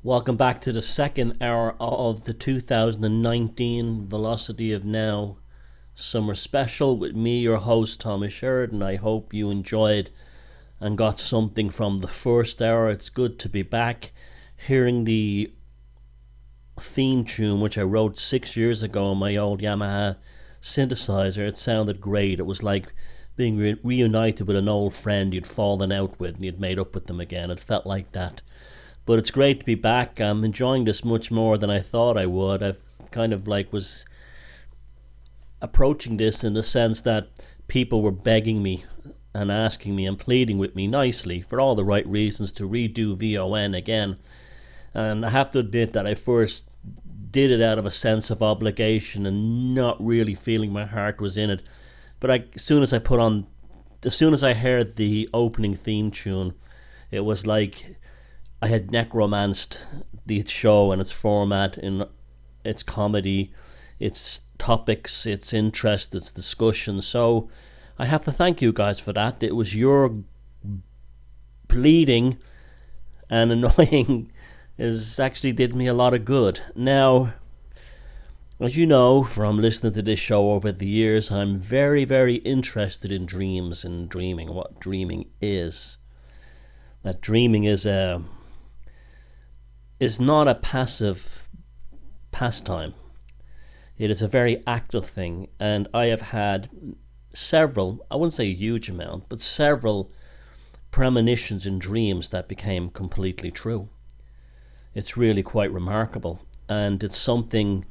Welcome back to the second hour of the 2019 Velocity of Now Summer Special with me, your host, Thomas Sheridan. I hope you enjoyed and got something from the first hour. It's good to be back. Hearing the theme tune, which I wrote 6 years ago on my old Yamaha synthesizer, it sounded great. It was like being reunited with an old friend you'd fallen out with and you'd made up with them again. It felt like that. But it's great to be back. I'm enjoying this much more than I thought I would. I've kind of like was approaching this in the sense that people were begging me and asking me and pleading with me nicely for all the right reasons to redo VoN again. And I have to admit that I first did it out of a sense of obligation and not really feeling my heart was in it. But as soon as I heard the opening theme tune, it was like I had necromanced the show and its format, in its comedy, its topics, its interest, its discussion. So I have to thank you guys for that. It was your pleading and annoying is actually did me a lot of good. Now, as you know from listening to this show over the years, I'm very, very interested in dreams and dreaming, what dreaming is. That dreaming is not a passive pastime. It is a very active thing, and I have had several, I wouldn't say a huge amount, but several premonitions in dreams that became completely true. It's really quite remarkable, and it's something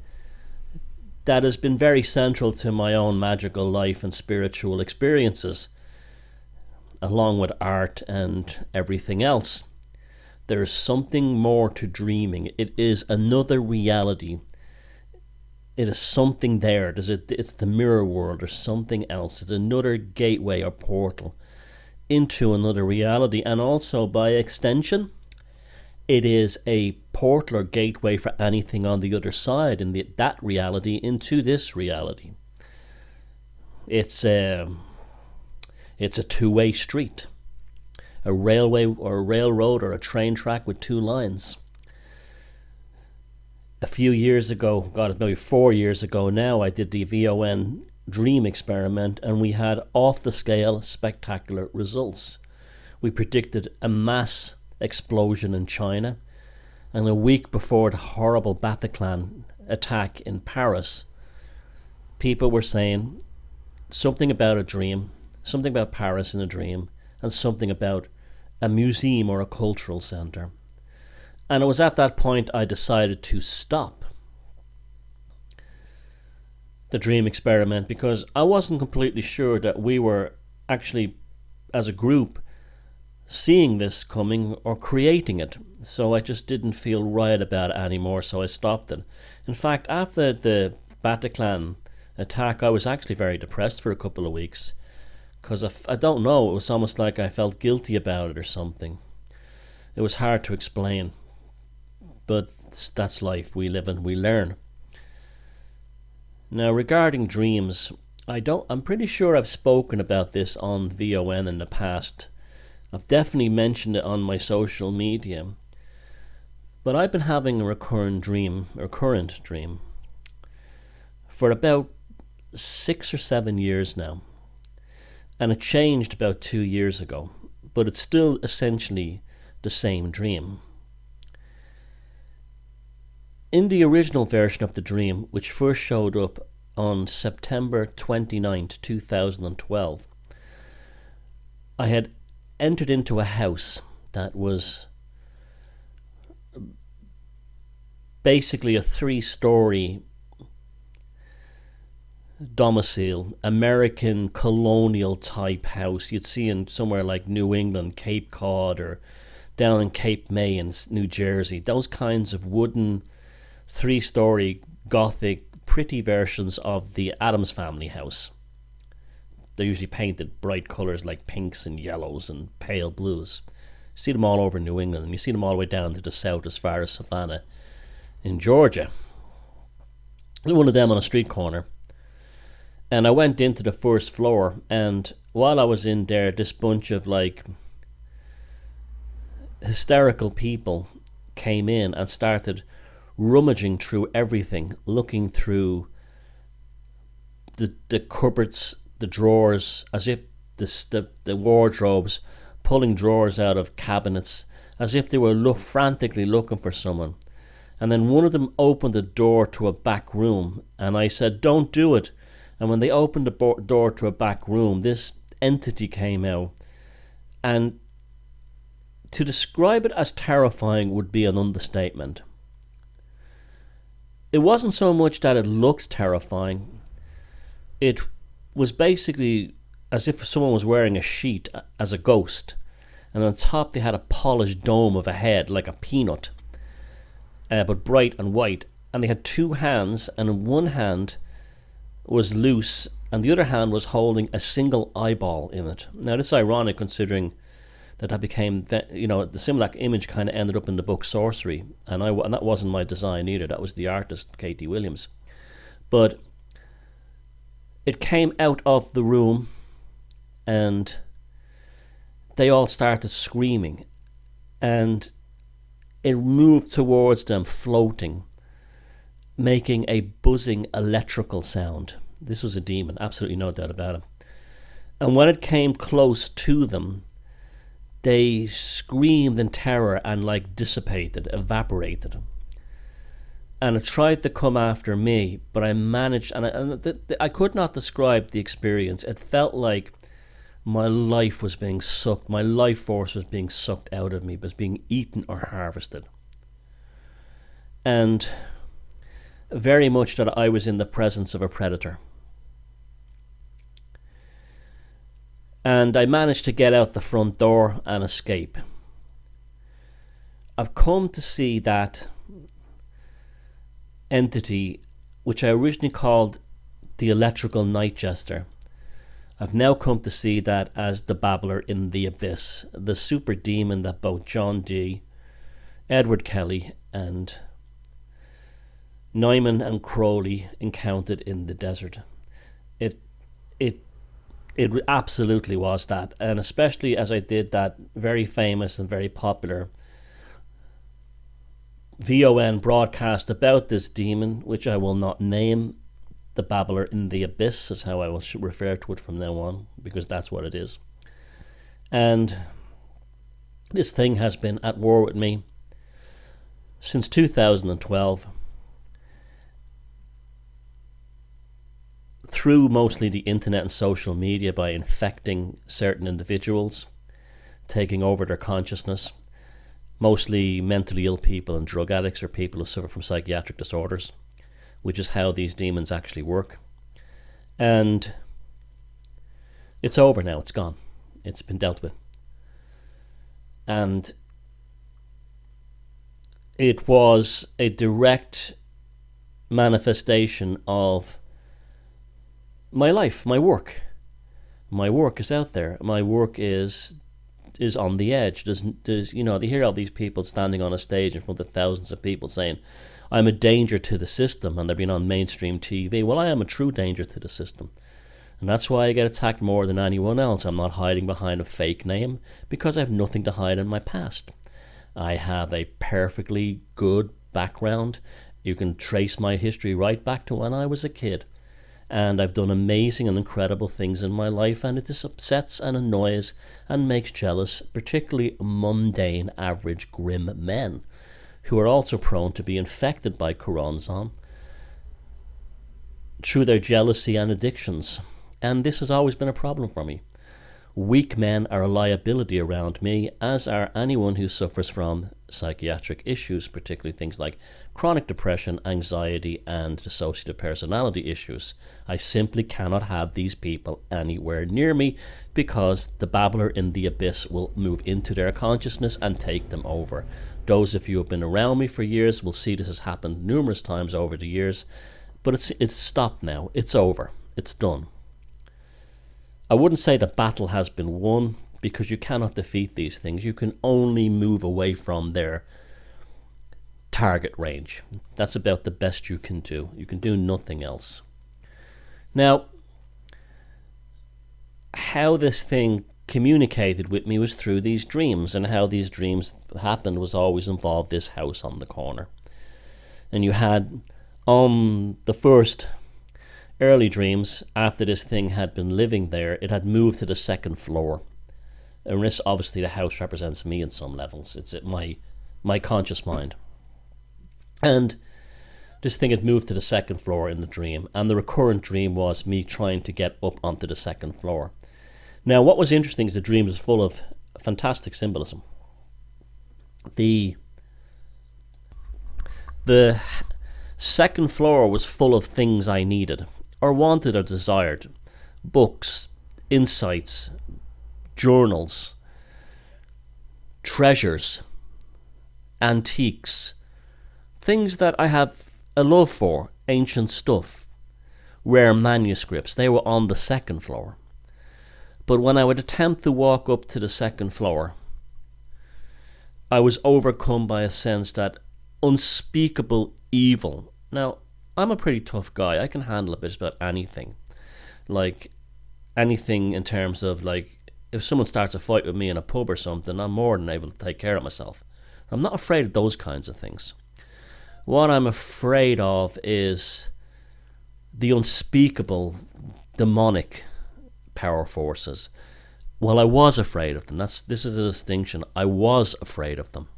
that has been very central to my own magical life and spiritual experiences, along with art and everything else. There's something more to dreaming. It is another reality. It is something there. It's the mirror world or something else. It's another gateway or portal into another reality, and also by extension it is a portal or gateway for anything on the other side in that reality into this reality. It's a two-way street, a railway or a railroad or a train track with two lines. A few years ago, God, maybe 4 years ago now, I did the VoN dream experiment, and we had off the scale spectacular results. We predicted a mass explosion in China, and a week before the horrible Bataclan attack in Paris, people were saying something about a dream, something about Paris in a dream, and something about a museum or a cultural centre. And it was at that point I decided to stop the dream experiment, because I wasn't completely sure that we were actually, as a group, seeing this coming or creating it. So I just didn't feel right about it anymore, so I stopped it. In fact, after the Bataclan attack, I was actually very depressed for a couple of weeks, because I don't know, it was almost like I felt guilty about it or something. It was hard to explain, but that's life. We live and we learn. Now, regarding dreams, I'm pretty sure I've spoken about this on VoN in the past. I've definitely mentioned it on my social media. But I've been having a current dream for about 6 or 7 years now. And it changed about 2 years ago, but it's still essentially the same dream. In the original version of the dream, which first showed up on September 29th, 2012, I had entered into a house that was basically a 3-story domicile, American colonial type house you'd see in somewhere like New England, Cape Cod, or down in Cape May in New Jersey. Those kinds of wooden 3-story Gothic pretty versions of the Addams Family house. They're usually painted bright colours like pinks and yellows and pale blues. You see them all over New England, and you see them all the way down to the south as far as Savannah in Georgia. One of them on a street corner. And I went into the first floor, and while I was in there, this bunch of like hysterical people came in and started rummaging through everything, looking through the cupboards, the drawers, as if the wardrobes, pulling drawers out of cabinets, as if they were frantically looking for someone. And then one of them opened the door to a back room, and I said, "Don't do it." And when they opened the door to a back room, this entity came out. And to describe it as terrifying would be an understatement. It wasn't so much that it looked terrifying. It was basically as if someone was wearing a sheet as a ghost, and on top they had a polished dome of a head like a peanut, but bright and white. And they had two hands, and one hand was loose and the other hand was holding a single eyeball in it. Now this is ironic considering that became, the Simulacr image kind of ended up in the book Sorcery, and that wasn't my design either. That was the artist Katie Williams. But it came out of the room and they all started screaming, and it moved towards them floating, making a buzzing electrical sound. This was a demon, absolutely no doubt about it. And when it came close to them, they screamed in terror and dissipated, evaporated. And it tried to come after me, but I managed, and I could not describe the experience. It felt like my life was being sucked, my life force was being sucked out of me, was being eaten or harvested. And very much that I was in the presence of a predator. And I managed to get out the front door and escape. I've come to see that entity, which I originally called the electrical night jester, I've now come to see that as the babbler in the abyss, the super demon that both John Dee, Edward Kelly, and Neumann and Crowley encountered in the desert. It absolutely was that, and especially as I did that very famous and very popular VoN broadcast about this demon, which I will not name. The babbler in the abyss is how I will refer to it from now on, because that's what it is. And this thing has been at war with me since 2012, through mostly the internet and social media, by infecting certain individuals, taking over their consciousness, mostly mentally ill people and drug addicts or people who suffer from psychiatric disorders, which is how these demons actually work. And it's over now, it's gone. It's been dealt with. And it was a direct manifestation of my life, my work. My work is out there. My work is on the edge. There's they hear all these people standing on a stage in front of thousands of people saying, "I'm a danger to the system," and they're being on mainstream TV. Well, I am a true danger to the system. And that's why I get attacked more than anyone else. I'm not hiding behind a fake name, because I have nothing to hide in my past. I have a perfectly good background. You can trace my history right back to when I was a kid. And I've done amazing and incredible things in my life, and it just upsets and annoys and makes jealous, particularly mundane, average, grim men, who are also prone to be infected by Choronzon through their jealousy and addictions. And this has always been a problem for me. Weak men are a liability around me, as are anyone who suffers from psychiatric issues, particularly things like chronic depression, anxiety, and dissociative personality issues. I simply cannot have these people anywhere near me, because the babbler in the abyss will move into their consciousness and take them over. Those of you who have been around me for years will see this has happened numerous times over the years, but it's stopped now. It's over. It's done. I wouldn't say the battle has been won, because you cannot defeat these things. You can only move away from their target range. That's about the best you can do. You can do nothing else. Now, how this thing communicated with me was through these dreams, and how these dreams happened was always involved this house on the corner. And you had the first early dreams, after this thing had been living there, it had moved to the second floor. And this, obviously, the house represents me in some levels. It's my conscious mind. And this thing had moved to the second floor in the dream, and the recurrent dream was me trying to get up onto the second floor. Now, what was interesting is the dream was full of fantastic symbolism. The second floor was full of things I needed, or wanted, or desired. Books, insights, journals, treasures, antiques, things that I have a love for, ancient stuff, rare manuscripts. They were on the second floor. But when I would attempt to walk up to the second floor, I was overcome by a sense that unspeakable evil. Now, I'm a pretty tough guy. I can handle a bit about anything. Like, anything in terms of, like, if someone starts a fight with me in a pub or something, I'm more than able to take care of myself. I'm not afraid of those kinds of things. What I'm afraid of is the unspeakable, demonic power forces. Well, I was afraid of them. This is a distinction. I was afraid of them.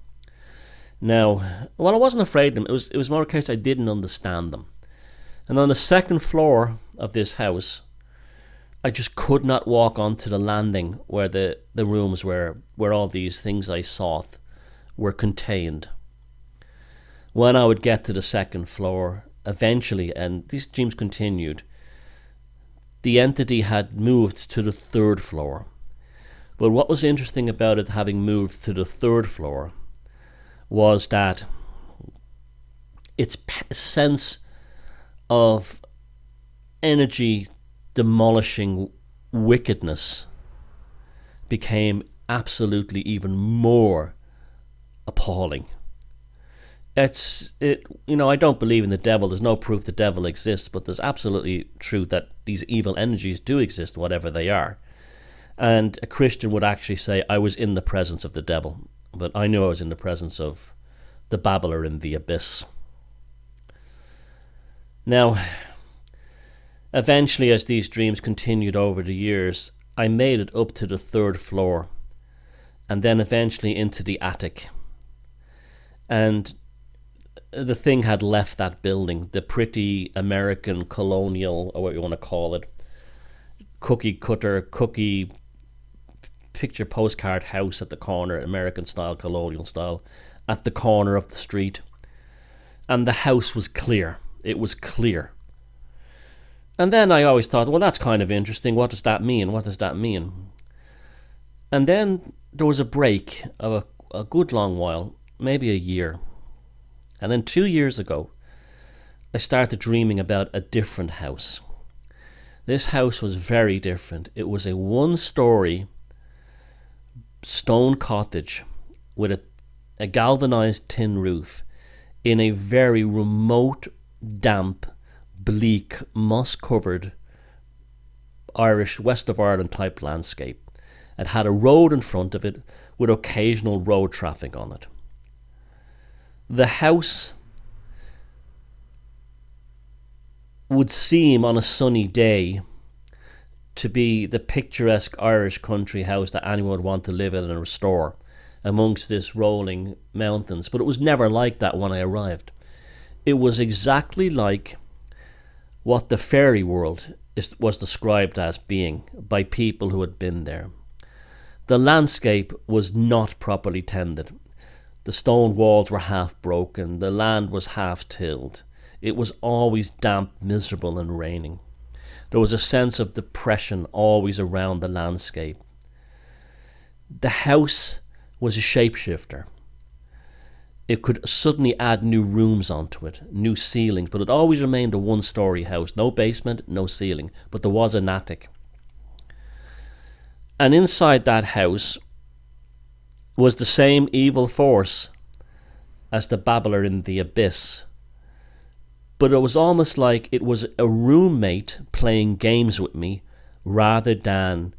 Now, well, I wasn't afraid of them. It was more a case I didn't understand them. And on the second floor of this house, I just could not walk onto the landing where the rooms where all these things I sought were contained. When I would get to the second floor, eventually, and these dreams continued, the entity had moved to the third floor. But what was interesting about it having moved to the third floor was that its sense of energy demolishing wickedness became absolutely even more appalling. I don't believe in the devil. There's no proof the devil exists, but there's absolutely truth that these evil energies do exist, whatever they are. And a Christian would actually say, I was in the presence of the devil, but I knew I was in the presence of the babbler in the abyss. Now, eventually, as these dreams continued over the years, I made it up to the third floor, and then eventually into the attic. And the thing had left that building, the pretty American colonial, or what you want to call it, cookie picture postcard house at the corner, American style, colonial style, at the corner of the street. And the house was clear. It was clear. And then I always thought, well, that's kind of interesting. What does that mean? What does that mean? And then there was a break of a good long while, maybe a year. And then 2 years ago, I started dreaming about a different house. This house was very different. It was a one-story stone cottage with a galvanized tin roof in a very remote, damp, bleak, moss-covered Irish, west of Ireland type landscape. It had a road in front of it with occasional road traffic on it. The house would seem on a sunny day to be the picturesque Irish country house that anyone would want to live in and restore amongst this rolling mountains, but it was never like that when I arrived. It was exactly like what the fairy world was described as being by people who had been there. The landscape was not properly tended. The stone walls were half broken, the land was half tilled. It was always damp, miserable, and raining. There was a sense of depression always around the landscape. The house was a shapeshifter. It could suddenly add new rooms onto it, new ceilings, but it always remained a one-story house. No basement, no ceiling, but there was an attic. And inside that house was the same evil force as the babbler in the abyss. But it was almost like it was a roommate playing games with me rather than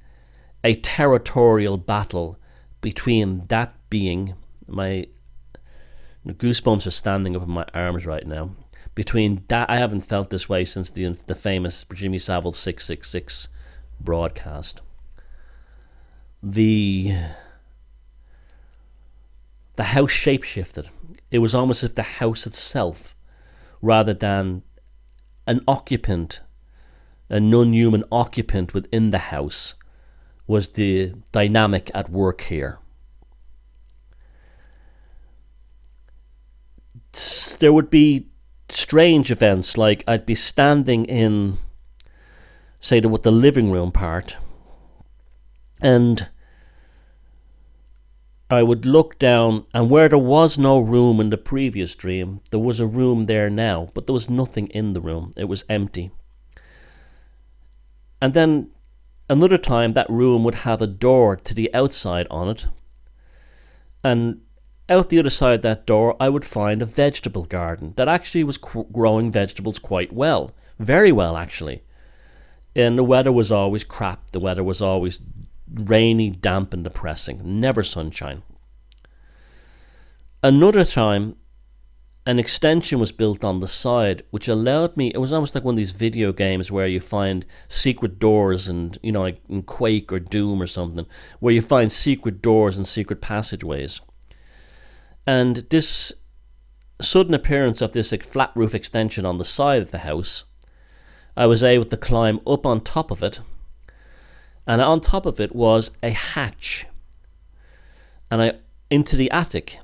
a territorial battle between that being, my goosebumps are standing up in my arms right now, between that, I haven't felt this way since the famous Jimmy Savile 666 broadcast. The house shapeshifted. It was almost as if the house itself, rather than an occupant, a non-human occupant within the house, was the dynamic at work here. There would be strange events, like I'd be standing in, say, with the living room part, and I would look down, and where there was no room in the previous dream, there was a room there now, but there was nothing in the room. It was empty. And then another time, that room would have a door to the outside on it, and out the other side of that door I would find a vegetable garden that actually was growing vegetables quite well, very well actually. And the weather was always crap. The weather was always rainy, damp and depressing, never sunshine. Another time, an extension was built on the side which allowed me, it was almost like one of these video games where you find secret doors, and like in Quake or Doom or something, where you find secret doors and secret passageways. And this sudden appearance of this flat roof extension on the side of the house, I was able to climb up on top of it, and on top of it was a hatch, and into the attic,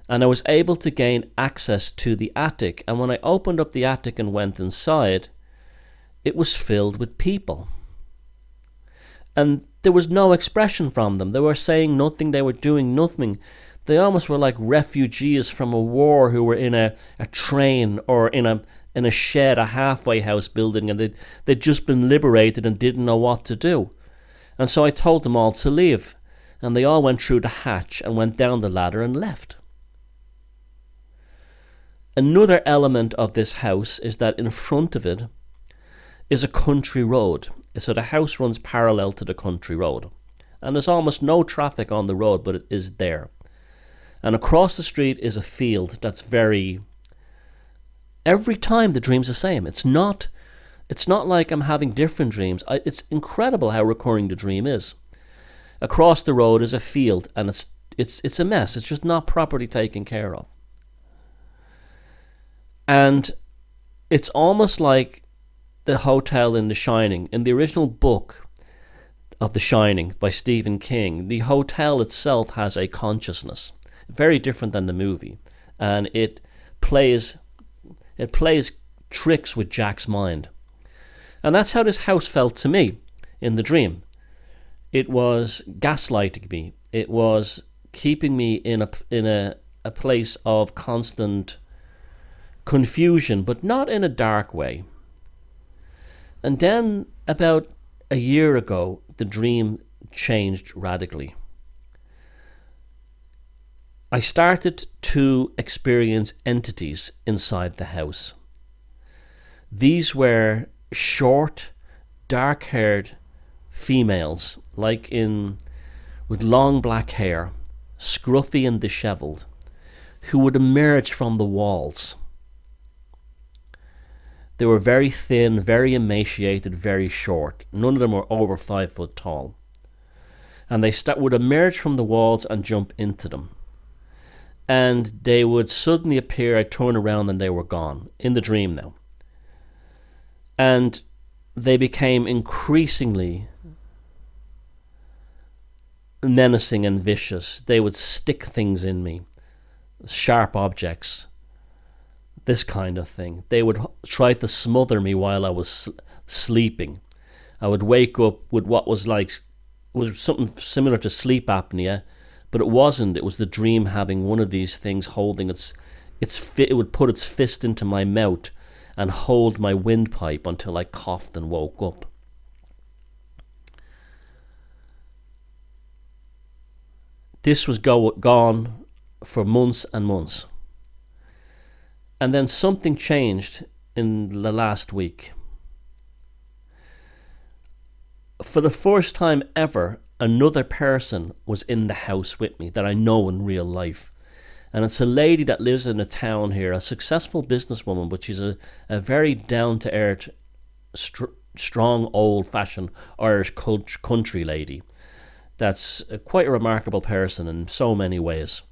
and I was able to gain access to the attic. And when I opened up the attic and went inside, it was filled with people, and there was no expression from them. They were saying nothing, they were doing nothing. They almost were like refugees from a war who were in a train or in a shed, a halfway house building, and they'd just been liberated and didn't know what to do. And so I told them all to leave, and they all went through the hatch and went down the ladder and left. Another element of this house is that in front of it is a country road. So the house runs parallel to the country road, and there's almost no traffic on the road, but it is there. And across the street is a field that's very... Every time the dream's the same. It's not like I'm having different dreams. It's incredible how recurring the dream is. Across the road is a field, and it's a mess. It's just not properly taken care of. And it's almost like the hotel in The Shining. In the original book of The Shining by Stephen King, the hotel itself has a consciousness, very different than the movie, and it plays tricks with Jack's mind. And that's how this house felt to me in the dream. It was gaslighting me. It was keeping me in a place of constant confusion, but not in a dark way. And then about a year ago, the dream changed radically. I started to experience entities inside the house. These were short, dark-haired females, with long black hair, scruffy and dishevelled, who would emerge from the walls. They were very thin, very emaciated, very short. None of them were over 5 foot tall. And they would emerge from the walls and jump into them. And they would suddenly appear, I'd turn around and they were gone, in the dream now. And they became increasingly menacing and vicious. They would stick things in me, sharp objects, this kind of thing. They would try to smother me while I was sleeping. I would wake up with what was something similar to sleep apnea, but it wasn't. It was the dream having one of these things holding it would put its fist into my mouth and hold my windpipe until I coughed and woke up. This was gone for months and months. And then something changed in the last week. For the first time ever, another person was in the house with me that I know in real life. And it's a lady that lives in a town here, a successful businesswoman, but she's a very down to earth, strong, old fashioned Irish country lady. That's quite a remarkable person in so many ways.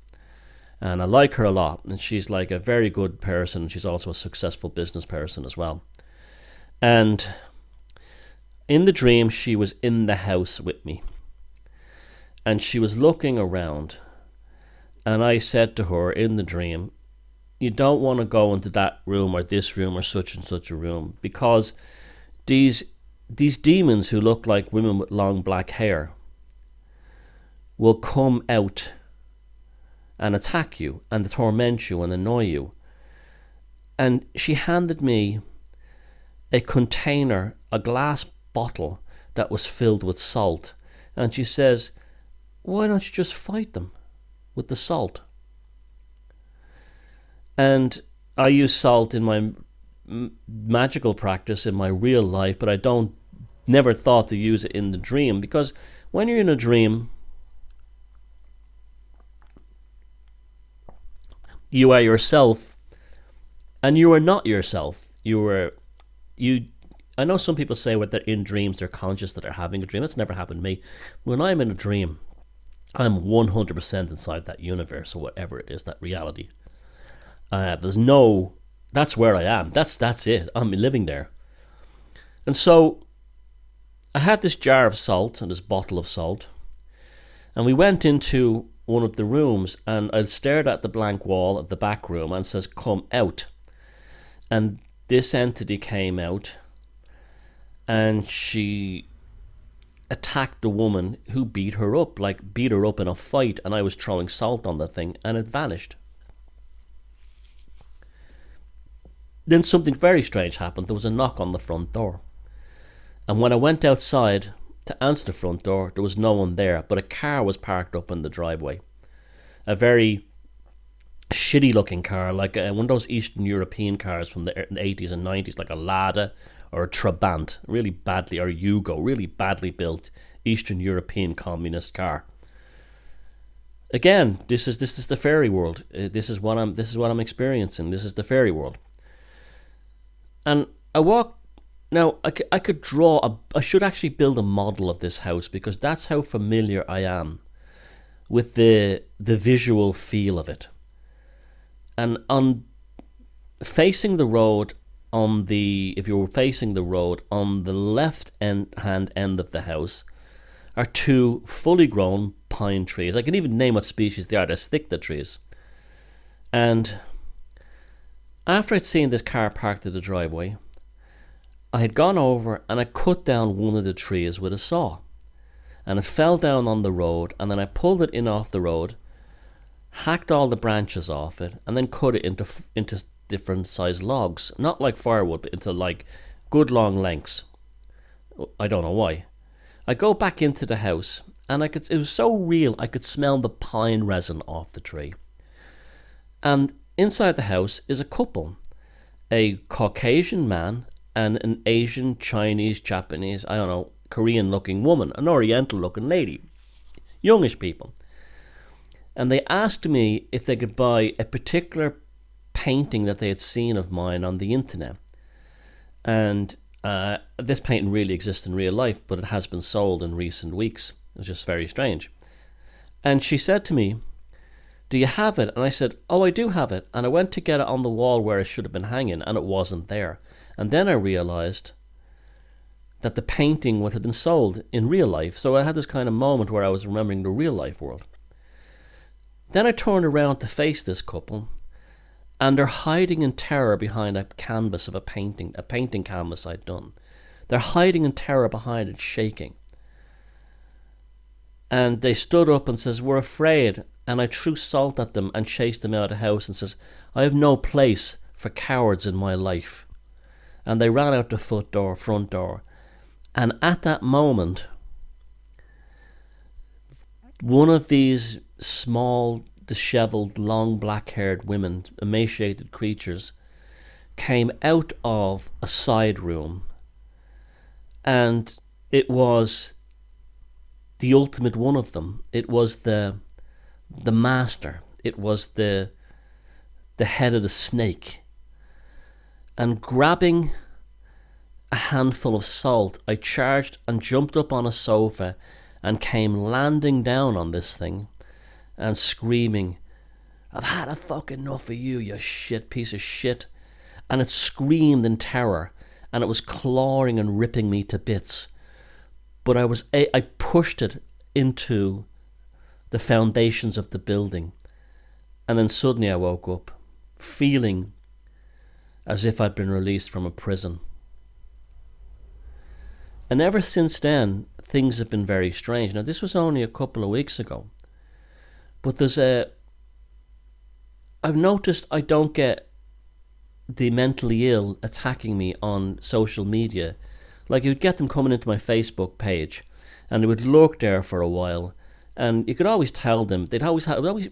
And I like her a lot. And she's like a very good person. She's also a successful business person as well. And in the dream, she was in the house with me. And she was looking around. And I said to her in the dream, you don't want to go into that room or this room or such and such a room, because these these demons who look like women with long black hair will come out and attack you and torment you and annoy you. And she handed me a container, a glass bottle that was filled with salt. And she says, why don't you just fight them with the salt? And I use salt in my magical practice in my real life, but I don't never thought to use it in the dream, because when you're in a dream, you are yourself, and you are not yourself. You. I know some people say when they're in dreams, they're conscious that they're having a dream. That's never happened to me. When I'm in a dream, I'm 100% inside that universe or whatever it is, that reality. There's no. That's where I am. That's it. I'm living there. And so I had this jar of salt and this bottle of salt, and we went into one of the rooms, and I stared at the blank wall of the back room and says, come out. And this entity came out, and she attacked the woman who beat her up, like beat her up in a fight, and I was throwing salt on the thing, and it vanished. Then something very strange happened. There was a knock on the front door. And when I went outside to answer the front door, there was no one there, but a car was parked up in the driveway. A very shitty looking car, like one of those Eastern European cars from the 80s and 90s, like a Lada or a Trabant, really badly, or Yugo, really badly built Eastern European communist car. Again, this is the fairy world. This is what I'm experiencing. This is the fairy world. And I walk. Now I could draw. I should actually build a model of this house, because that's how familiar I am with the visual feel of it. And on facing the road, if you were facing the road, on the left hand end of the house are two fully grown pine trees. I can even name what species they are. They're stickta trees. And after I'd seen this car parked in the driveway, I had gone over and I cut down one of the trees with a saw. And it fell down on the road, and then I pulled it in off the road, hacked all the branches off it, and then cut it into different size logs. Not like firewood, but into like good long lengths. I don't know why. I go back into the house, and it was so real, I could smell the pine resin off the tree. And inside the house is a couple, a Caucasian man and an Asian, Chinese, Japanese, I don't know, Korean looking woman, an Oriental looking lady, youngish people. And they asked me if they could buy a particular painting that they had seen of mine on the internet. And this painting really exists in real life, but it has been sold in recent weeks. It was just very strange. And she said to me, do you have it? And I said, oh, I do have it. And I went to get it on the wall where it should have been hanging, and it wasn't there. And then I realized that the painting had been sold in real life. So I had this kind of moment where I was remembering the real life world. Then I turned around to face this couple, and they're hiding in terror behind a canvas of a painting canvas I'd done. They're hiding in terror behind it, shaking. And they stood up and says, we're afraid. And I threw salt at them and chased them out of the house and says, I have no place for cowards in my life. And they ran out the front door. And at that moment, one of these small, dishevelled, long black-haired women, emaciated creatures, came out of a side room. And it was the ultimate one of them. It was the master. It was the head of the snake. And grabbing a handful of salt, I charged and jumped up on a sofa and came landing down on this thing and screaming, "I've had a fucking enough of you, you shit piece of shit." And it screamed in terror, and it was clawing and ripping me to bits. But I pushed it into the foundations of the building, and then suddenly I woke up, feeling as if I'd been released from a prison. And ever since then, things have been very strange. Now, this was only a couple of weeks ago, but I've noticed I don't get the mentally ill attacking me on social media. Like, you'd get them coming into my Facebook page, and they would lurk there for a while, and you could always tell them, we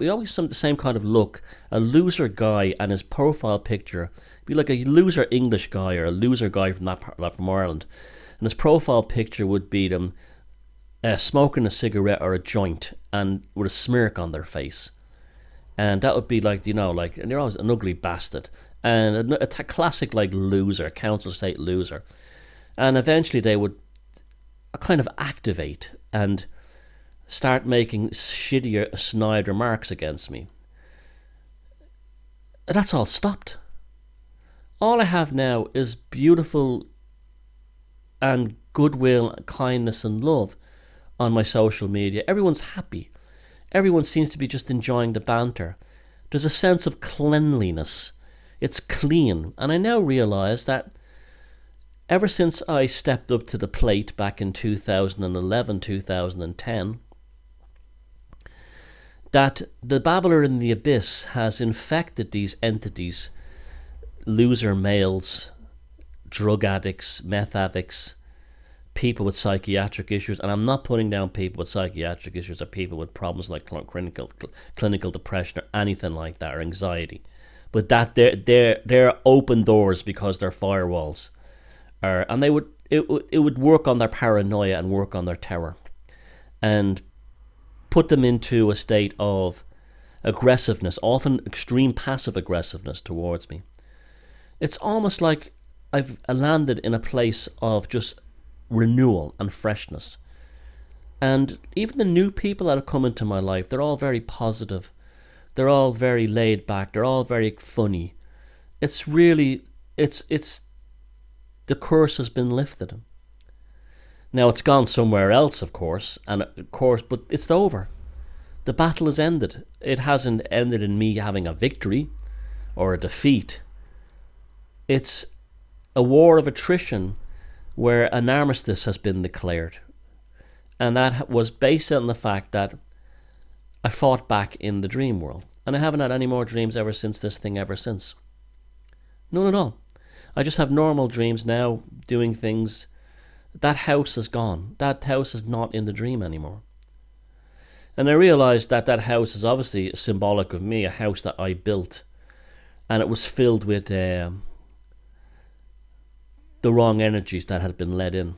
always some the same kind of look, a loser guy, and his profile picture be like a loser English guy or a loser guy from from Ireland, and his profile picture would be them smoking a cigarette or a joint and with a smirk on their face. And that would be like, and they're always an ugly bastard and a classic like loser, council state loser. And eventually they would kind of activate and start making shittier, snide remarks against me. That's all stopped. All I have now is beautiful and goodwill, kindness and love on my social media. Everyone's happy. Everyone seems to be just enjoying the banter. There's a sense of cleanliness. It's clean. And I now realise that ever since I stepped up to the plate back in 2011, 2010, that the babbler in the abyss has infected these entities, loser males, drug addicts, meth addicts, people with psychiatric issues. And I'm not putting down people with psychiatric issues or people with problems like clinical depression or anything like that, or anxiety. But that they're open doors because they're firewalls. And it would work on their paranoia and work on their terror and put them into a state of aggressiveness, often extreme passive aggressiveness towards me. It's almost like I've landed in a place of just renewal and freshness. And even the new people that have come into my life, they're all very positive. They're all very laid back. They're all very funny. It's really, it's the curse has been lifted. Now it's gone somewhere else, of course, but it's over. The battle is ended. It hasn't ended in me having a victory or a defeat. It's a war of attrition where an armistice has been declared. And that was based on the fact that I fought back in the dream world. And I haven't had any more dreams ever since this thing ever since. None at all. I just have normal dreams now, doing things. That house is gone. That house is not in the dream anymore. And I realised that that house is obviously symbolic of me, a house that I built. And it was filled with the wrong energies that had been let in.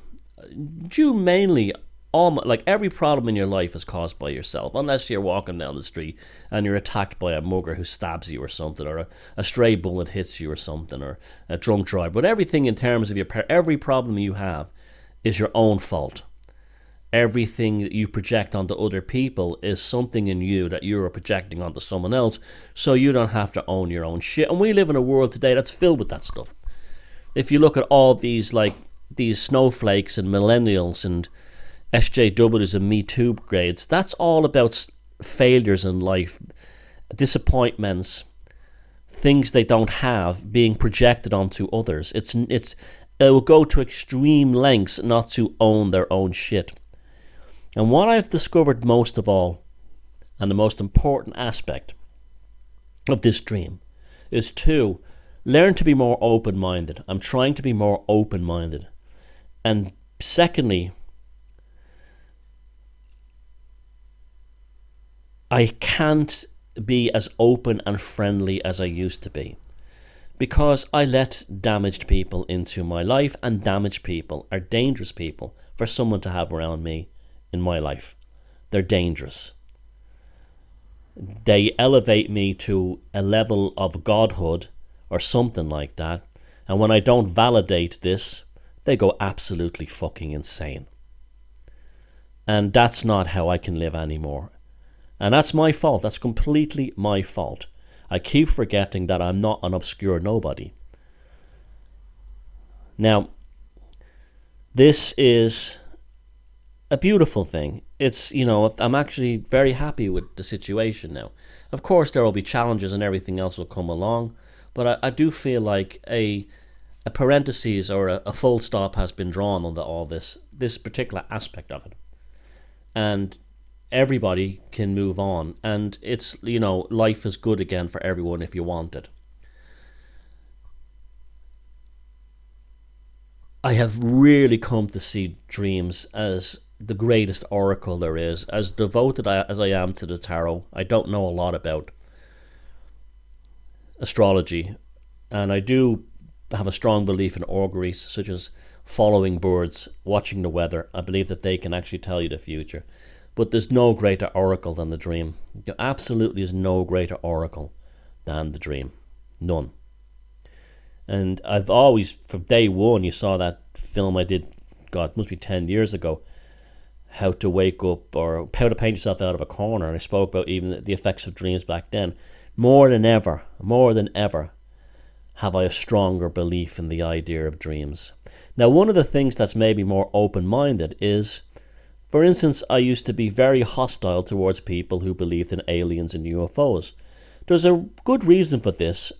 Due mainly, like every problem in your life is caused by yourself, unless you're walking down the street and you're attacked by a mugger who stabs you or something, or a stray bullet hits you or something, or a drunk driver. But everything in terms of every problem you have is your own fault. Everything that you project onto other people is something in you that you're projecting onto someone else, so you don't have to own your own shit. And we live in a world today that's filled with that stuff. If you look at all these snowflakes and millennials and SJWs and Me Too grades, that's all about failures in life, disappointments, things they don't have being projected onto others. It will go to extreme lengths not to own their own shit. And what I've discovered most of all, and the most important aspect of this dream, is to learn to be more open-minded. I'm trying to be more open-minded. And secondly, I can't be as open and friendly as I used to be, because I let damaged people into my life, and damaged people are dangerous people for someone to have around me in my life. they're dangerous. They elevate me to a level of godhood or something like that, and when I don't validate this, they go absolutely fucking insane. And that's not how I can live anymore. And that's my fault. That's completely my fault. I keep forgetting that I'm not an obscure nobody. Now, this is a beautiful thing. It's, I'm actually very happy with the situation now. Of course, there will be challenges and everything else will come along, but I do feel like a parenthesis or a full stop has been drawn on all this particular aspect of it. And everybody can move on, and it's, life is good again for everyone if you want it. I have really come to see dreams as the greatest oracle there is. As devoted as I am to the tarot, I don't know a lot about astrology, and I do have a strong belief in auguries, such as following birds, watching the weather. I believe that they can actually tell you the future. But there's no greater oracle than the dream. There absolutely is no greater oracle than the dream. None. And I've always, from day one, you saw that film I did, God, it must be 10 years ago, How to Wake Up, or How to Paint Yourself Out of a Corner, and I spoke about even the effects of dreams back then. More than ever, have I a stronger belief in the idea of dreams. Now, one of the things that's maybe more open-minded is, for instance, I used to be very hostile towards people who believed in aliens and UFOs. There's a good reason for this.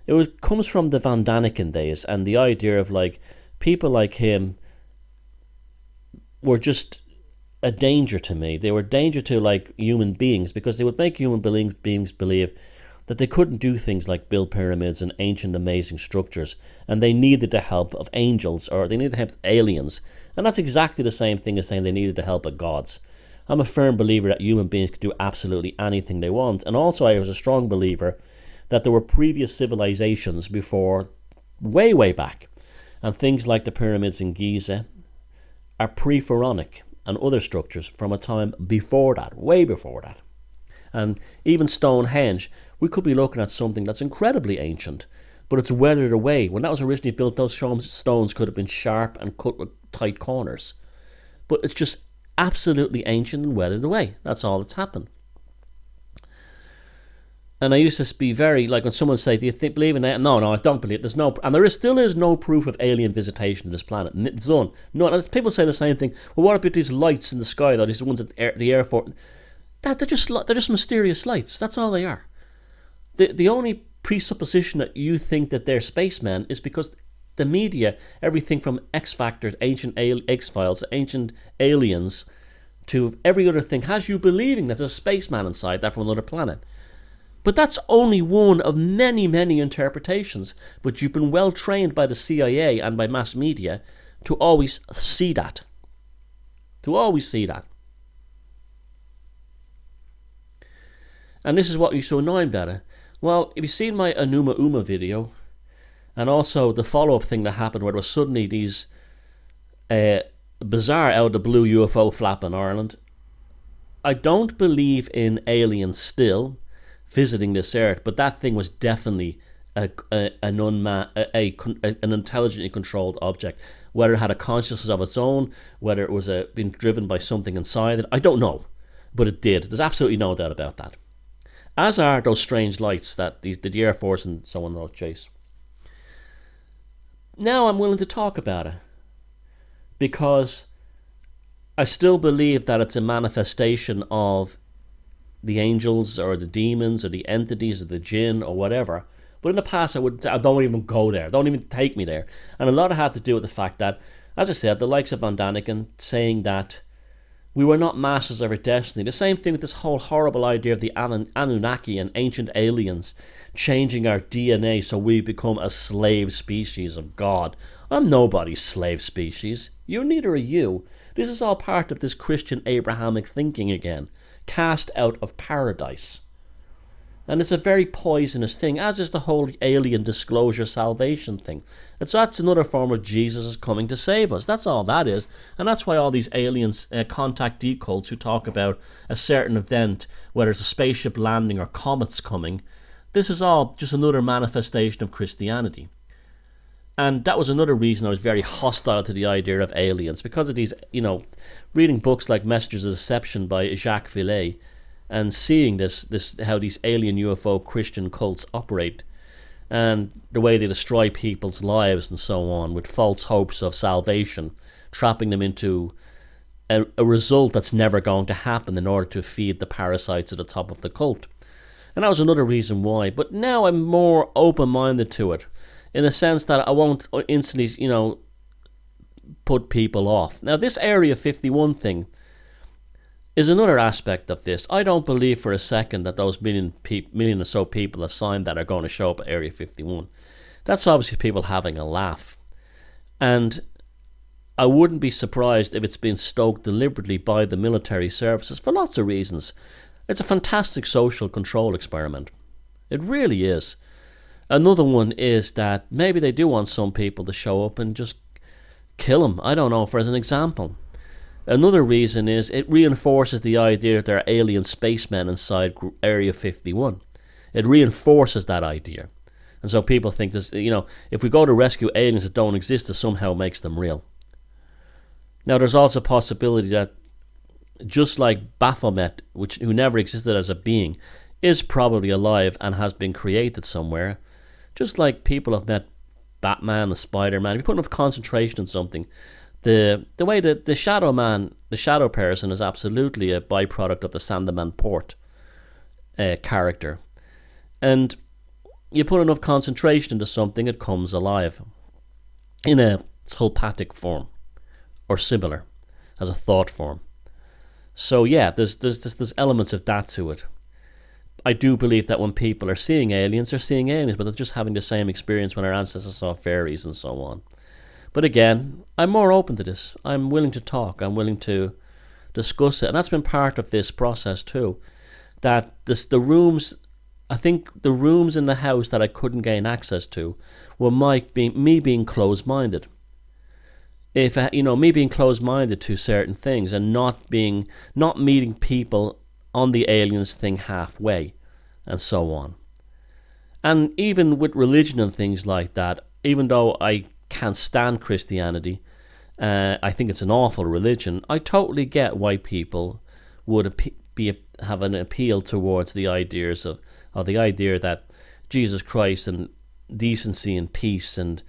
It comes from the Van Daniken days, and the idea of people like him were just a danger to me. They were a danger to human beings, because they would make human beings believe that they couldn't do things like build pyramids and ancient amazing structures, and they needed the help of angels, or they needed the help of aliens. And that's exactly the same thing as saying they needed the help of gods. I'm a firm believer that human beings could do absolutely anything they want, and also I was a strong believer that there were previous civilizations before, way back, and things like the pyramids in Giza are pre-pharaonic, and other structures from a time before that, way before that. And even Stonehenge, we could be looking at something that's incredibly ancient, but it's weathered away. When that was originally built, those stones could have been sharp and cut with tight corners. But it's just absolutely ancient and weathered away. That's all that's happened. And I used to be very, when someone say, do you believe in that? No, I don't believe it. There's no, and there still is no proof of alien visitation on this planet. None. No, people say the same thing. Well, what about these lights in the sky, though? These ones at the Air Force? They're just mysterious lights. That's all they are. The only presupposition that you think that they're spacemen is because the media, everything from X Factor, ancient X-Files, ancient aliens, to every other thing, has you believing that there's a spaceman inside that from another planet. But that's only one of many, many interpretations. But you've been well trained by the CIA and by mass media to always see that. And this is what used to annoy me about it. Well, if you've seen my Enuma Uma video, and also the follow-up thing that happened where there was suddenly these bizarre out of the blue UFO flap in Ireland, I don't believe in aliens still visiting this earth, but that thing was definitely an intelligently controlled object. Whether it had a consciousness of its own, whether it was being driven by something inside it, I don't know, but it did. There's absolutely no doubt about that. As are those strange lights that the Air Force and so on will chase. Now I'm willing to talk about it, because I still believe that it's a manifestation of the angels or the demons or the entities or the jinn or whatever. But in the past I don't even go there. Don't even take me there. And a lot of it had to do with the fact that, as I said, the likes of Van Daniken saying that we were not masters of our destiny. The same thing with this whole horrible idea of the Anunnaki and ancient aliens changing our DNA so we become a slave species of God. I'm nobody's slave species. Neither are you. This is all part of this Christian Abrahamic thinking again. Cast out of paradise. And it's a very poisonous thing, as is the whole alien disclosure salvation thing. That's another form of Jesus is coming to save us. That's all that is. And that's why all these aliens, contactee cults who talk about a certain event, whether it's a spaceship landing or comets coming, this is all just another manifestation of Christianity. And that was another reason I was very hostile to the idea of aliens, because of these, reading books like Messengers of Deception by Jacques Villay, and seeing this how these alien UFO Christian cults operate, and the way they destroy people's lives and so on with false hopes of salvation, trapping them into a result that's never going to happen in order to feed the parasites at the top of the cult. And that was another reason why. But now I'm more open-minded to it, in the sense that I won't instantly, put people off. Now, this Area 51 thing is another aspect of this. I don't believe for a second that those million or so people that signed that are going to show up at Area 51. That's obviously people having a laugh. And I wouldn't be surprised if it's been stoked deliberately by the military services for lots of reasons. It's a fantastic social control experiment. It really is. Another one is that maybe they do want some people to show up and just kill them. I don't know, for as an example. Another reason is it reinforces the idea that there are alien spacemen inside Area 51. It reinforces that idea. And so people think this, if we go to rescue aliens that don't exist, it somehow makes them real. Now, there's also a possibility that just like Baphomet, who never existed as a being, is probably alive and has been created somewhere, just like people have met Batman and Spider-Man. If you put enough concentration on something, the way that the Shadow Man, the Shadow Person, is absolutely a byproduct of the Sandeman Port character. And you put enough concentration into something, it comes alive in a telepathic form or similar, as a thought form. So yeah, there's elements of that to it. I do believe that when people are seeing aliens, they're seeing aliens, but they're just having the same experience when our ancestors saw fairies and so on. But again, I'm more open to this. I'm willing to talk. I'm willing to discuss it. And that's been part of this process too. That the rooms, I think the rooms in the house that I couldn't gain access to were me being closed-minded. If me being closed-minded to certain things and not meeting people on the aliens thing halfway, and so on. And even with religion and things like that, even though I can't stand Christianity, I think it's an awful religion, I totally get why people would have an appeal towards the ideas of the idea that Jesus Christ and decency and peace and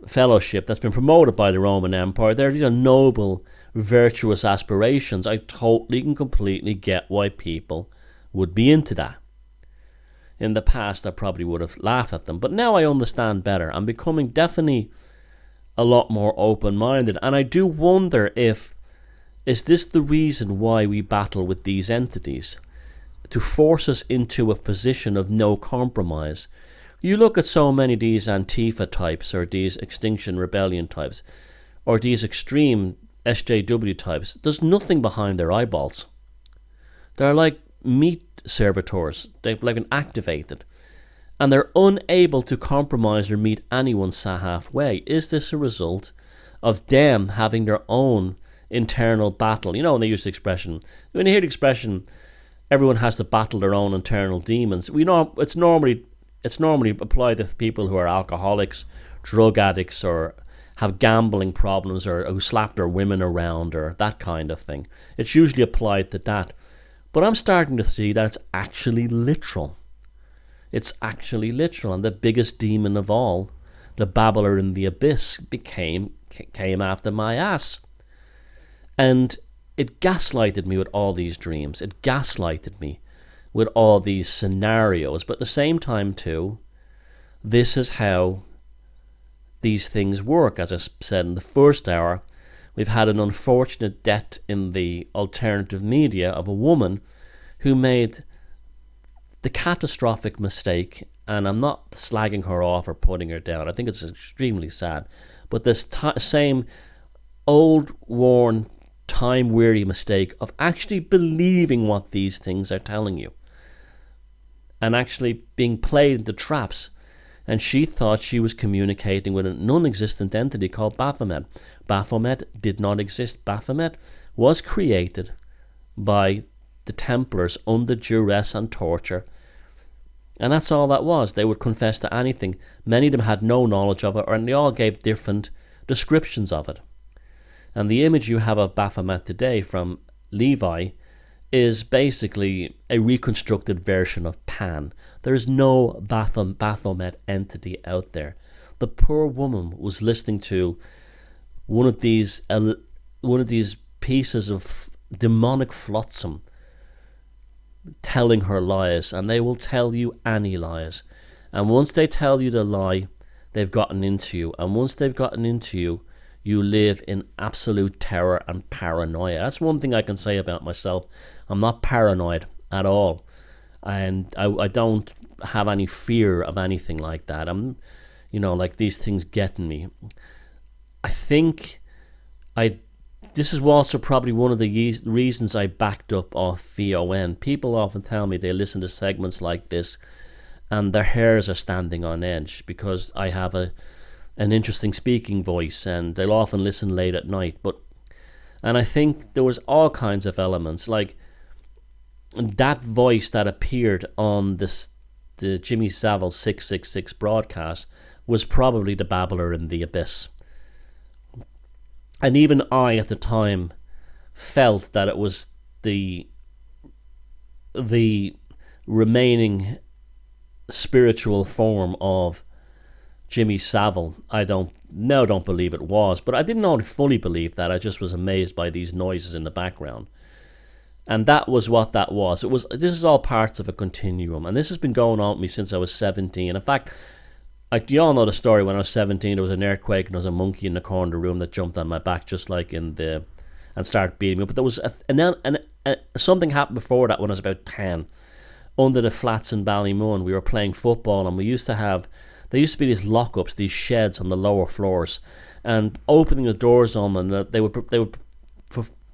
fellowship that's been promoted by the Roman Empire, these are noble, virtuous aspirations. I totally and completely get why people would be into that. In the past, I probably would have laughed at them, but now I understand better. I'm becoming definitely a lot more open-minded, and I do wonder is this the reason why we battle with these entities? To force us into a position of no compromise. You look at so many of these Antifa types, or these Extinction Rebellion types, or these extreme SJW types, there's nothing behind their eyeballs. They're like meat servitors. They've been activated. And they're unable to compromise or meet anyone halfway. Is this a result of them having their own internal battle? When they use the expression, when you hear the expression, everyone has to battle their own internal demons, we know it's normally applied to people who are alcoholics, drug addicts, or have gambling problems, or who slap their women around, or that kind of thing. It's usually applied to that. But I'm starting to see that it's actually literal. It's actually literal, and the biggest demon of all, the babbler in the abyss, came after my ass. And it gaslighted me with all these dreams. It gaslighted me with all these scenarios. But at the same time, too, this is how these things work. As I said in the first hour, we've had an unfortunate death in the alternative media of a woman who made the catastrophic mistake, and I'm not slagging her off or putting her down. I think it's extremely sad. But this same old, worn, time-weary mistake of actually believing what these things are telling you. and actually being played into traps. And she thought she was communicating with a non-existent entity called Baphomet. Baphomet did not exist. Baphomet was created by the Templars under duress and torture, and that's all that was. They would confess to anything. Many of them had no knowledge of it, and they all gave different descriptions of it. And the image you have of Baphomet today from Levi is basically a reconstructed version of Pan. There is no Baphomet entity out there. The poor woman was listening to one of these pieces of demonic flotsam telling her lies, and they will tell you any lies. And once they tell you the lie, they've gotten into you. And once they've gotten into you, you live in absolute terror and paranoia. That's one thing I can say about myself. I'm not paranoid at all. And I don't have any fear of anything like that. I'm, like these things getting me. I think this is also probably one of the reasons I backed up off VoN. People often tell me they listen to segments like this and their hairs are standing on edge because I have an interesting speaking voice, and they'll often listen late at night. And I think there was all kinds of elements, like that voice that appeared on the Jimmy Savile 666 broadcast was probably the babbler in the abyss. And even I, at the time, felt that it was the remaining spiritual form of Jimmy Savile. I don't believe it was, but I didn't fully believe that. I just was amazed by these noises in the background. And that was what that was. This is all parts of a continuum, and this has been going on with me since I was 17. In fact, you all know the story. When I was 17, there was an earthquake and there was a monkey in the corner of the room that jumped on my back, just like and started beating me up. But there was something happened before that when I was about 10. Under the flats in Ballymun, we were playing football, and there used to be these lockups, these sheds on the lower floors, and opening the doors on them, they would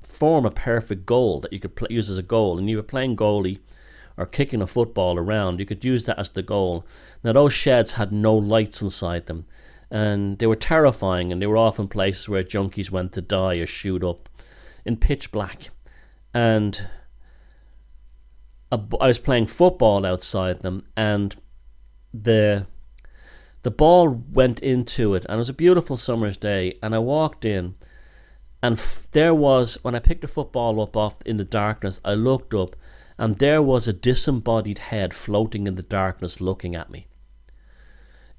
form a perfect goal that you could use as a goal. And you were playing goalie or kicking a football around, you could use that as the goal. Now those sheds had no lights inside them, and they were terrifying, and they were often places where junkies went to die or shoot up in pitch black. And I was playing football outside them, and the ball went into it, and it was a beautiful summer's day, and I walked in, and there was, when I picked the football up off in the darkness, I looked up, and there was a disembodied head floating in the darkness looking at me.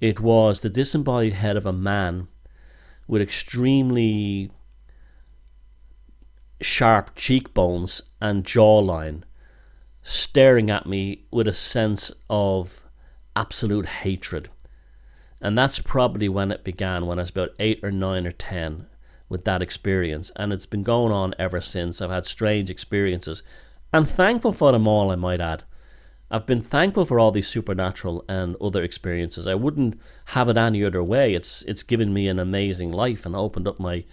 It was the disembodied head of a man with extremely sharp cheekbones and jawline, staring at me with a sense of absolute hatred. And that's probably when it began, when I was about 8 or 9 or 10 with that experience. And it's been going on ever since. I've had strange experiences. I'm thankful for them all, I might add. I've been thankful for all these supernatural and other experiences. I wouldn't have it any other way. It's given me an amazing life and opened up my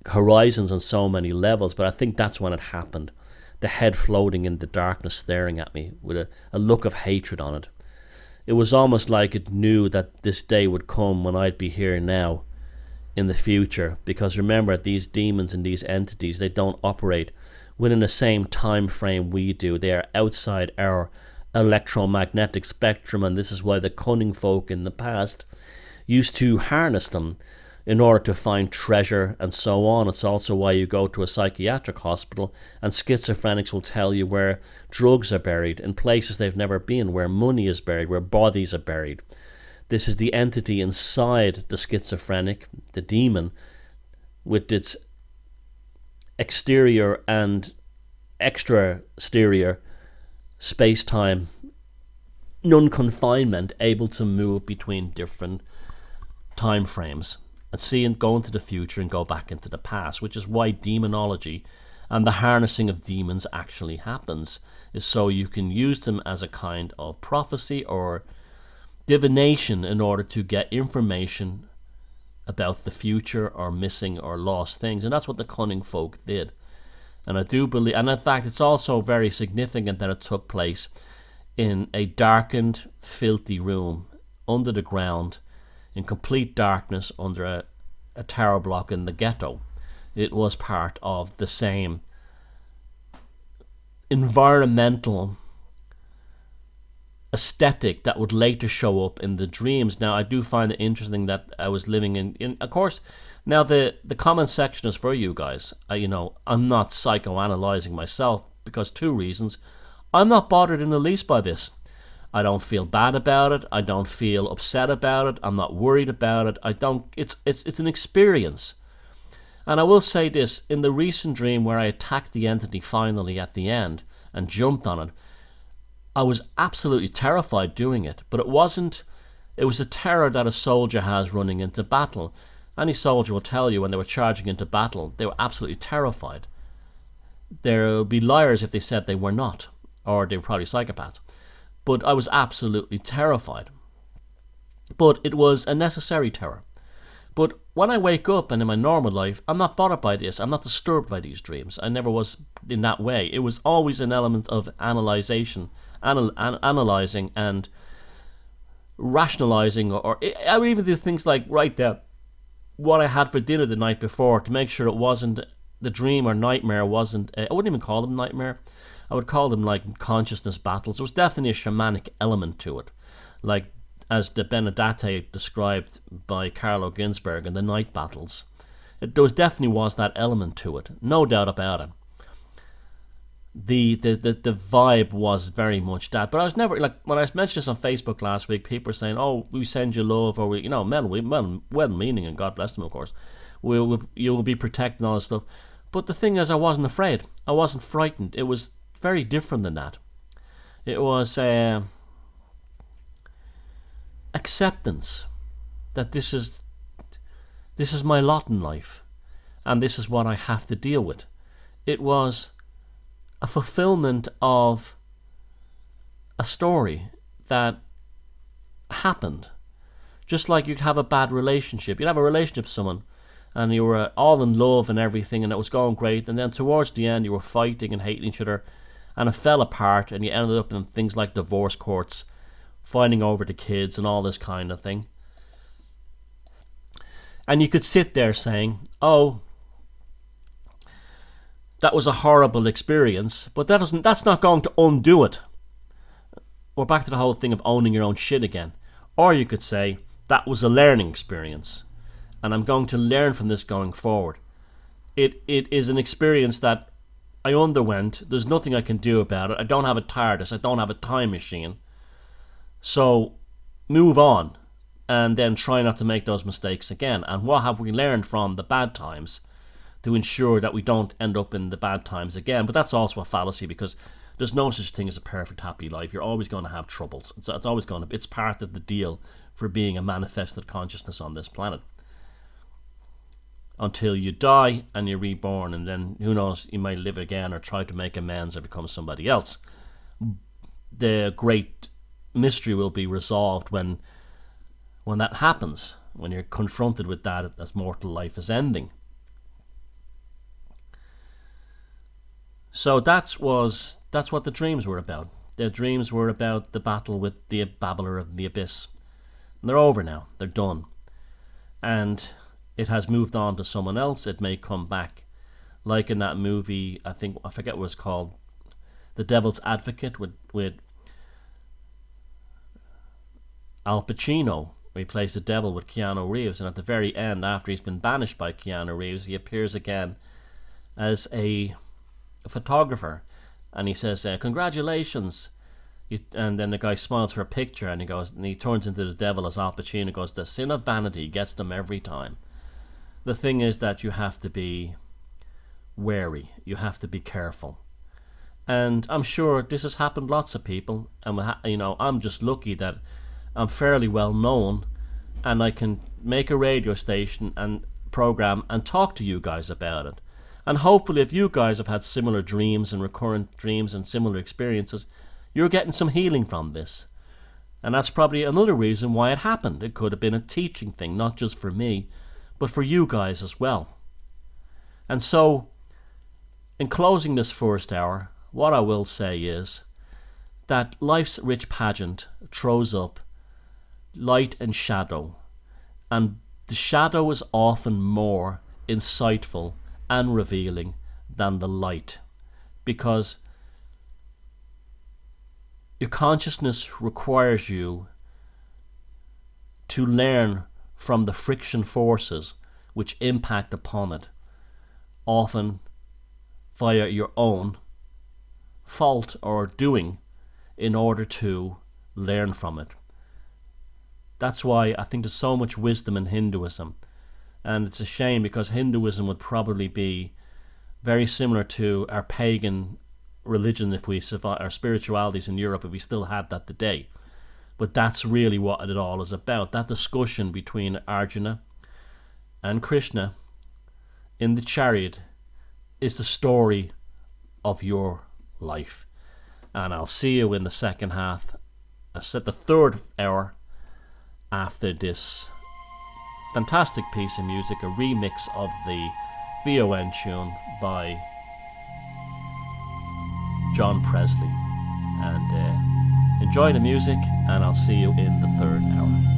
horizons on so many levels. But I think that's when it happened. The head floating in the darkness staring at me with a look of hatred on it. It was almost like it knew that this day would come when I'd be here now in the future. Because remember, these demons and these entities, they don't operate within the same time frame we do. They are outside our electromagnetic spectrum, and this is why the cunning folk in the past used to harness them in order to find treasure and so on. It's also why you go to a psychiatric hospital and schizophrenics will tell you where drugs are buried, in places they've never been, where money is buried, where bodies are buried. This is the entity inside the schizophrenic, the demon, with its exterior and extra-exterior space-time non-confinement, able to move between different time frames and go into the future and go back into the past, which is why demonology and the harnessing of demons actually happens, is so you can use them as a kind of prophecy or divination in order to get information about the future or missing or lost things. And that's what the cunning folk did. And I do believe, and in fact it's also very significant that it took place in a darkened, filthy room under the ground, in complete darkness under a tower block in the ghetto. It was part of the same environmental aesthetic that would later show up in the dreams. Now, I do find it interesting that I was living in of course, now the comment section is for you guys. I'm not psychoanalyzing myself because two reasons. I'm not bothered in the least by this. I don't feel bad about it. I don't feel upset about it. I'm not worried about it. I don't. It's an experience. And I will say this: in the recent dream where I attacked the entity finally at the end and jumped on it, I was absolutely terrified doing it. But it wasn't. It was the terror that a soldier has running into battle. Any soldier will tell you when they were charging into battle, they were absolutely terrified. There would be liars if they said they were not, or they were probably psychopaths. But I was absolutely terrified. But it was a necessary terror. But when I wake up and in my normal life, I'm not bothered by this. I'm not disturbed by these dreams. I never was in that way. It was always an element of analyzing and rationalizing, or I would even do things like write down what I had for dinner the night before to make sure it wasn't the dream or nightmare wasn't. I wouldn't even call them nightmare. I would call them like consciousness battles. There was definitely a shamanic element to it, like as the Benedate described by Carlo Ginzburg in the night battles. There definitely was that element to it, no doubt about it. The vibe was very much that, but I was never like when I mentioned this on Facebook last week. People were saying, "Oh, we send you love," or well-meaning, and God bless them, of course. You'll be protected and all this stuff. But the thing is, I wasn't afraid. I wasn't frightened. It was very different than that. It was acceptance that this is my lot in life, and this is what I have to deal with. It was a fulfillment of a story that happened. Just like you'd have a bad relationship. You'd have a relationship with someone and you were all in love and everything and it was going great, and then towards the end you were fighting and hating each other and it fell apart and you ended up in things like divorce courts, fighting over the kids and all this kind of thing. And you could sit there saying, "Oh, that was a horrible experience," but that's not going to undo it. We're back to the whole thing of owning your own shit again. Or you could say, that was a learning experience, and I'm going to learn from this going forward. It is an experience that I underwent. There's nothing I can do about it. I don't have a TARDIS. I don't have a time machine. So move on, and then try not to make those mistakes again. And what have we learned from the bad times to ensure that we don't end up in the bad times again? But that's also a fallacy, because there's no such thing as a perfect happy life. You're always going to have troubles. It's always going to. It's part of the deal for being a manifested consciousness on this planet. Until you die and you're reborn, and then who knows, you might live again or try to make amends or become somebody else. The great mystery will be resolved when that happens, when you're confronted with that as mortal life is ending. So that's what the dreams were about. The dreams were about the battle with the babbler of the abyss. And they're over now. They're done. And it has moved on to someone else. It may come back. Like in that movie, I forget what it was called, The Devil's Advocate, with Al Pacino, where he plays the devil with Keanu Reeves. And at the very end, after he's been banished by Keanu Reeves, he appears again as a photographer, and he says, "Congratulations," and then the guy smiles for a picture, and he turns into the devil as Al Pacino, and goes, "The sin of vanity gets them every time." The thing is that you have to be wary, you have to be careful, and I'm sure this has happened to lots of people, and I'm just lucky that I'm fairly well known, and I can make a radio station and program and talk to you guys about it. And hopefully, if you guys have had similar dreams and recurrent dreams and similar experiences, you're getting some healing from this. And that's probably another reason why it happened. It could have been a teaching thing, not just for me, but for you guys as well. And so, in closing this first hour, what I will say is that life's rich pageant throws up light and shadow, and the shadow is often more insightful and revealing than the light, because your consciousness requires you to learn from the friction forces which impact upon it, often via your own fault or doing, in order to learn from it. That's why I think there's so much wisdom in Hinduism, and it's a shame because Hinduism would probably be very similar to our pagan religion if we survive, our spiritualities in Europe, if we still had that today. But that's really what it all is about. That discussion between Arjuna and Krishna in the chariot is the story of your life. And I'll see you in the second half, I said the third hour, after this fantastic piece of music, a remix of the VoN tune by John Presley. And enjoy the music, and I'll see you in the third hour.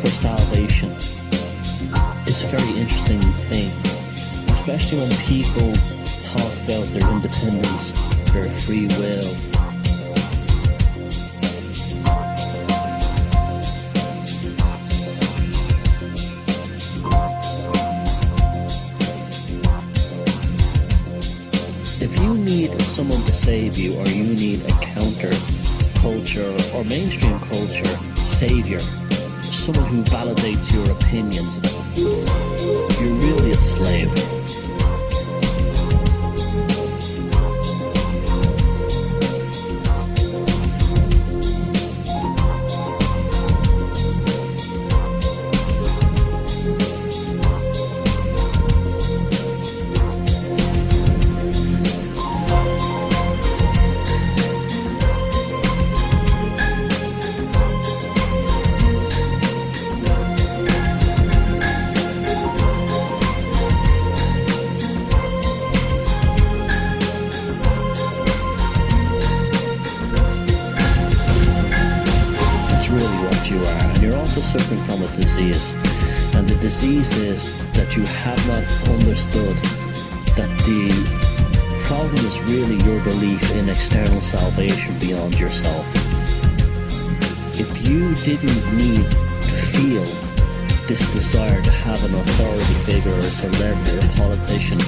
Salvation is a very interesting thing, especially when people talk about their independence, their free will. If you need someone to save you, or you need a counter culture or mainstream culture savior, someone who validates your opinions, you're really a slave. Suffering from a disease, and the disease is that you have not understood that the problem is really your belief in external salvation beyond yourself. If you didn't need to feel this desire to have an authority figure or a celebrity or a politician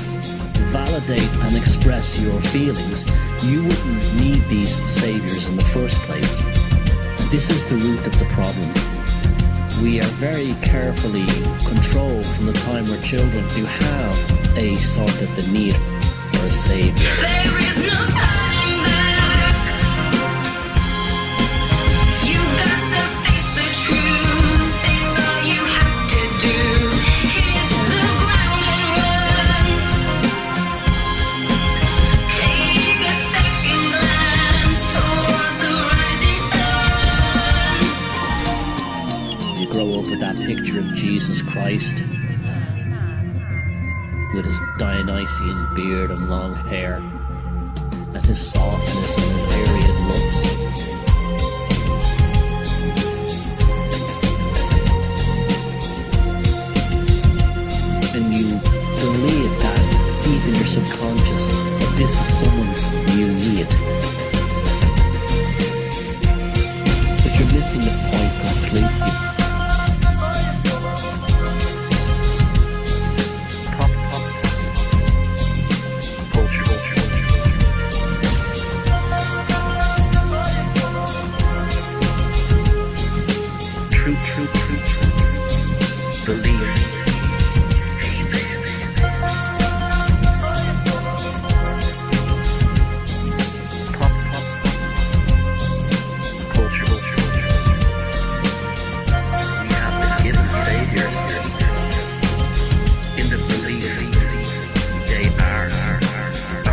validate and express your feelings, you wouldn't need these saviors in the first place. And this is the root of the problem. We are very carefully controlled from the time we're children to have a sort of the need for a savior. There is no time back. You got to face the truth. It's all you have to do. Hit the ground and run. Take a second glance towards the rising sun. You grow up with that picture of Jesus Christ with his Dionysian beard and long hair, and his softness and his Aryan looks. And you believe that deep in your subconscious that this is someone you need. But you're missing the point completely.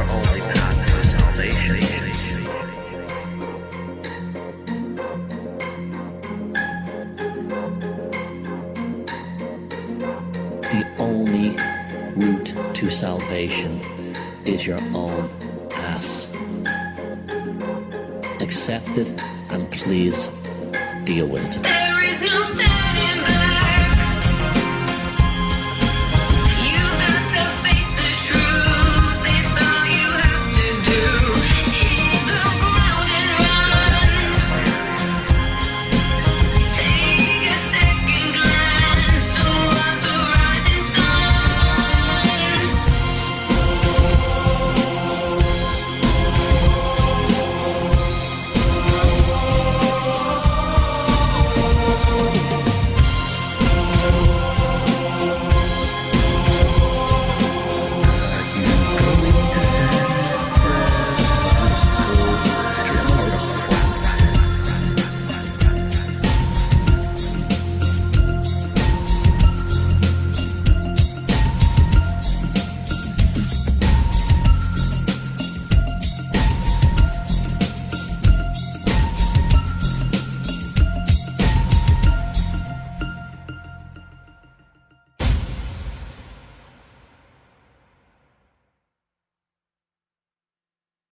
Only to salvation is your own ass. Accept it and please deal with it. There is no